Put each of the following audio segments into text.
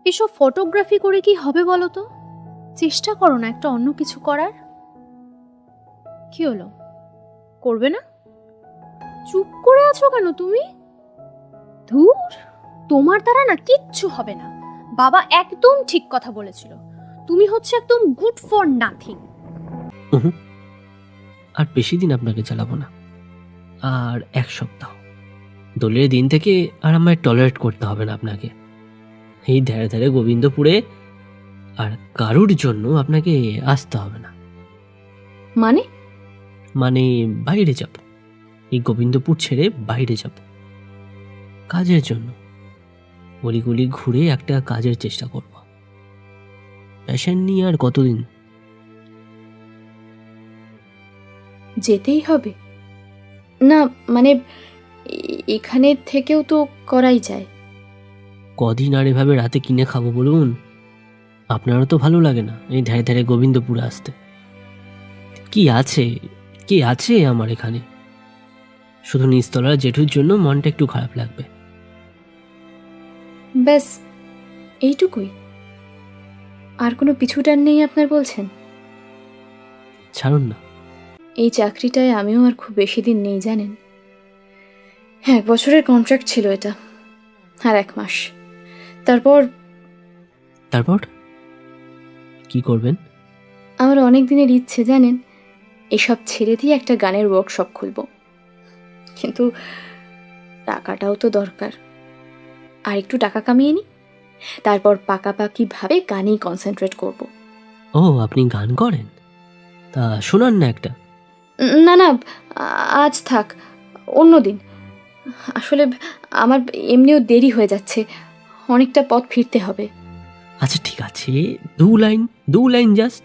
এসব ফটোগ্রাফি করে কি হবে বলো তো? চেষ্টা করো না একটা অন্য কিছু করার। কি হলো, করবে না? চুপ করে আছো কেন তুমি? ধুর, তোমার দ্বারা না কিচ্ছু হবে না। বাবা একদম ঠিক কথা বলেছিল, তুমি হচ্ছে একদম গুড ফর নাথিং। আর বেশি দিন আপনাকে চালাবো না, আর 1 সপ্তাহ। দোলের দিন থেকে আর আমায় টলারেট করতে হবে না আপনাকে। এই ধারে ধারে গোবিন্দপুরে আর কারুর জন্য আপনাকে আসতে হবে না। মানে? মানে বাইরে যাব, এই গোবিন্দপুর ছেড়ে বাইরে যাব কাজের জন্য। গলিগুলি ঘুরে একটা কাজের চেষ্টা করব। প্যাশন নিয়ে আর কতদিন? যেতেই হবে না? মানে এখানে থেকেও তো করাই যায়। কদিন আর এভাবে রাতে কিনে খাবো বলুন? আপনারও তো ভালো লাগে না এই ধারে ধারে গোবিন্দপুরে আসতে। কি আছে, কি আছে আমার এখানে? শুধু নিচতলার জেঠুর জন্য মনটা একটু খারাপ লাগবে। ব্যাস এইটুকুই? আর কোনো পিছুটান নেই আপনার বলছেন? ছাড়ুন না। এই চাকরিটায় আমিও আর খুব বেশি দিন নেই জানেন। 1 বছরের কন্ট্রাক্ট ছিল এটা, আর 1 মাস। তারপর তারপর কি করবেন? আমার অনেক দিনের ইচ্ছে জানেন, এসব ছেড়ে দিয়ে একটা গানের ওয়ার্কশপ খুলব। কিন্তু টাকাটাও তো দরকার। আর একটু টাকা কামিয়ে নিই, তারপর পাকাপাকিভাবে গানেই কনসেন্ট্রেট করব। ও, আপনি গান করেন? তা শোনান না একটা। না না, আজ থাক, অন্যদিন। আসলে আমার এমনিও দেরি হয়ে যাচ্ছে, অনেকটা পথ ফিরতে হবে। আচ্ছা ঠিক আছে, 2 লাইন, 2 লাইন জাস্ট।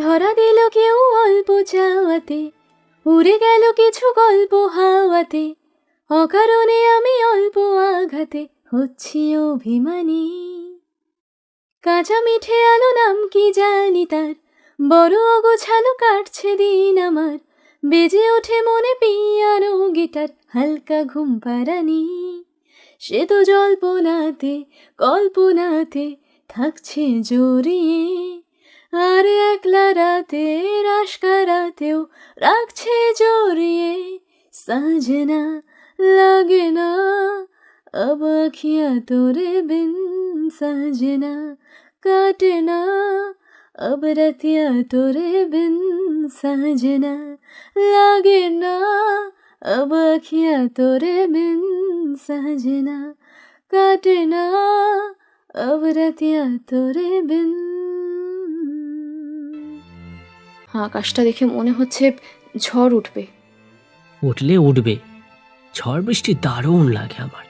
ধরা দিল কেউ অল্প চাওয়াতে, উড়ে গেল কিছু গল্প হাওয়াতে, অকারণে আমি অল্প আঘাতে হচ্ছি অভিমানী। কাঁচা মিঠে আলো নাম কি জানি তার, বড় অগোছালো কাটছে দিন আমার, বেজে ওঠে মনে পিয়ানো গিটার, হালকা ঘুম পাড়ানি। সে তো জল্পনাতে কল্পনাতে থাকছে জড়িয়ে, আর একলা রাতে রাশকারাতেও রাখছে জড়িয়ে। সাজনা লাগে না अब अखियाँ तोरे बिन, साजना काटे ना अब रतिया तोरे बिन, साजना लागे ना अब अखियाँ तोरे बिन, साजना काटे ना अब रतिया तोरे बिन। আকাশটা দেখে মনে হচ্ছে ঝড় উঠবে। উঠলে উঠবে, ঝড় বৃষ্টি দারুণ লাগে আমার।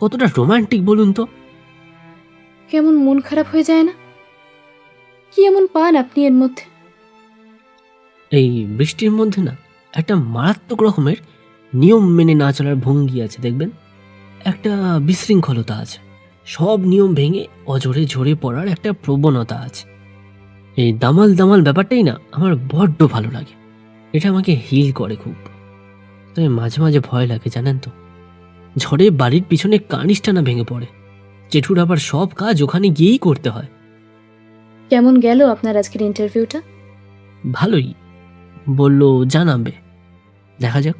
কতটা রোমান্টিক বলুন তো? কেমন মন খারাপ হয়ে যায় না? কি এমন পান আপনি এর মধ্যে? এই বৃষ্টির মধ্যে না একটা মারাত্মক রকমের নিয়ম মেনে না চলার ভঙ্গি আছে দেখবেন। একটা বিশৃঙ্খলতা আছে, সব নিয়ম ভেঙে অজরে ঝরে পড়ার একটা প্রবণতা আছে। এই দামাল দামাল ব্যাপারটাই না আমার বড্ড ভালো লাগে। এটা আমাকে হিল করে খুব। তবে মাঝে মাঝে ভয় লাগে জানেন তো, ঝড়ে বাড়ির পিছনে কার্নিশটা না ভেঙে পড়ে। জেঠুর আবার সব কাজ ওখানে গিয়েই করতে হয়। কেমন গেল আপনার আজকের ইন্টারভিউটা? ভালোই বলল, জানাবে, দেখা যাক।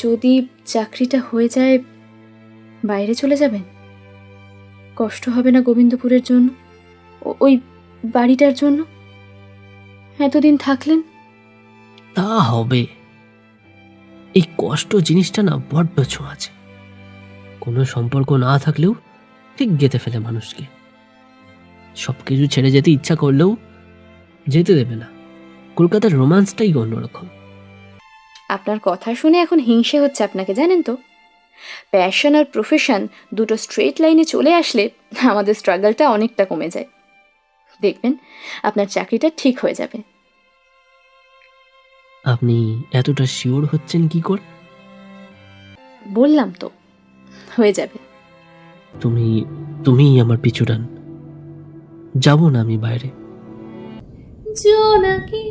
যদি চাকরিটা হয়ে যায় বাইরে চলে যাবেন? কষ্ট হবে না গোবিন্দপুরের জন্য, ওই বাড়িটার জন্য? এতদিন থাকলেন। তা হবে। এই কষ্ট জিনিসটা না বড্ড ছোঁয়াচে। কোনো সম্পর্ক না থাকলেও ঠিক গেঁথে ফেলে মানুষকে। সবকিছু ছেড়ে যেতে ইচ্ছা করলেও যেতে দেবে না। কলকাতার রোমান্সটাই অন্যরকম। আপনার কথা শুনে এখন হিংসে হচ্ছে আপনাকে জানেন তো। প্যাশন আর প্রফেশন দুটো স্ট্রেট লাইনে চলে আসলে আমাদের স্ট্রাগলটা অনেকটা কমে যায়। দেখবেন আপনার চাকরিটা ঠিক হয়ে যাবে। আপনি এতটা শিওর হচ্ছেন কি করে? বললাম তো, হয়ে যাবে। তুমিই আমার পিছু টান। যাব না আমি বাইরে। জোনাকি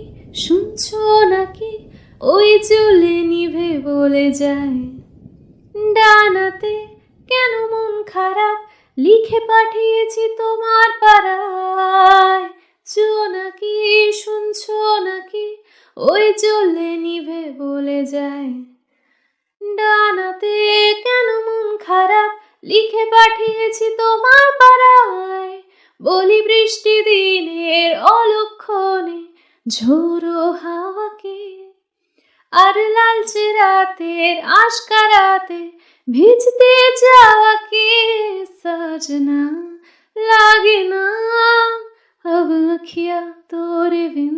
শুনছো নাকি, ওই চলে নিভে বলে যায়, ডানাতে কেন মন খারাপ লিখে পাঠিয়েছি তোমার পাড়ায়। চো নাকি শুনছো নাকি ওই চললে নিভে বলে যায়। ডানাতে কেন মন খারাপ লিখে পাঠিয়েছি তোমার পাড়ায়। বলি বৃষ্টি দিনের অলক্ষণে ঝোড়ো হাওয়াকে, আর লালচে রাতের আশকারাতে ভিজতে যাওয়াকে। সাজনা लागे ना अब अखियाँ तोरे बिन,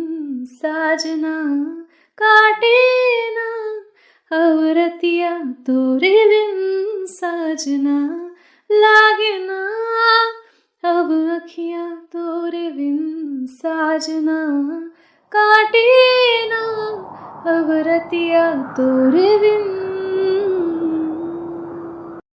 साजना काटे ना अब रतिया तोरे बिन। साजना लागे ना अब अखियाँ तोरे बिन, साजना काटे ना अब रतिया तोरे बिन।